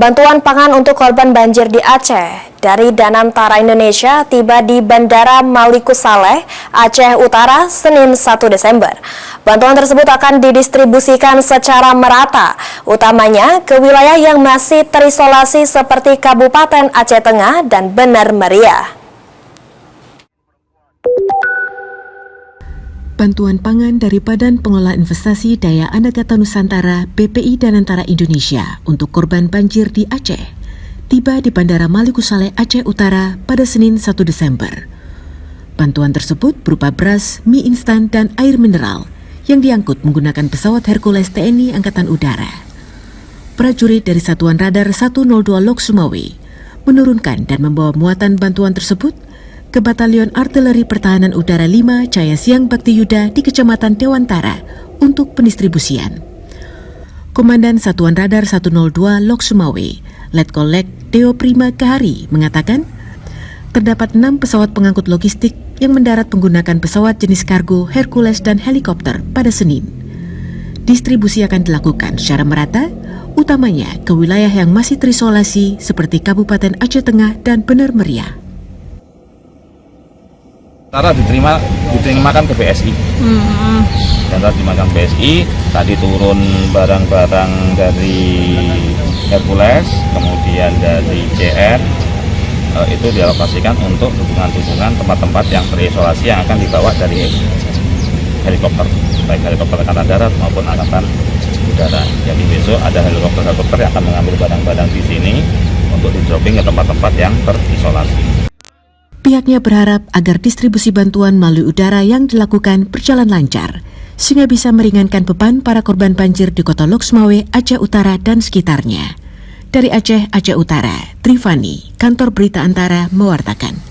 Bantuan pangan untuk korban banjir di Aceh dari Danantara Indonesia tiba di Bandara Maliko Saleh, Aceh Utara, Senin 1 Desember. Bantuan tersebut akan didistribusikan secara merata, utamanya ke wilayah yang masih terisolasi seperti Kabupaten Aceh Tengah dan Bener Meriah. Bantuan pangan dari Badan Pengelola Investasi Daya Anak Kata Nusantara BPI Danantara Indonesia untuk korban banjir di Aceh tiba di Bandara Maliko Saleh, Aceh Utara pada Senin 1 Desember. Bantuan tersebut berupa beras, mie instan, dan air mineral yang diangkut menggunakan pesawat Hercules TNI Angkatan Udara. Prajurit dari Satuan Radar 102 Lok Sumawe menurunkan dan membawa muatan bantuan tersebut ke Batalion Artileri Pertahanan Udara 5 Jaya Siang Bakti Yuda di Kecamatan Dewantara untuk pendistribusian. Komandan Satuan Radar 102 Lok Sumawe, Letkol Lek Teo Prima Kahari mengatakan, terdapat 6 pesawat pengangkut logistik yang mendarat menggunakan pesawat jenis kargo, Hercules, dan helikopter pada Senin. Distribusi akan dilakukan secara merata, utamanya ke wilayah yang masih terisolasi seperti Kabupaten Aceh Tengah dan Bener Meriah. Sementara diterimakan ke BSI. Dan diterimakan BSI, tadi turun barang-barang dari Hercules, kemudian dari JR, itu dialokasikan untuk dukungan-dukungan tempat-tempat yang terisolasi yang akan dibawa dari helikopter, baik helikopter Angkatan Darat maupun Angkatan Udara. Jadi besok ada helikopter yang akan mengambil barang-barang di sini untuk di-dropping ke tempat-tempat yang terisolasi. Pihaknya berharap agar distribusi bantuan melalui udara yang dilakukan berjalan lancar, sehingga bisa meringankan beban para korban banjir di Kota Lok Sumawe, Aceh Utara, dan sekitarnya. Dari Aceh Utara, Trifani, Kantor Berita Antara mewartakan.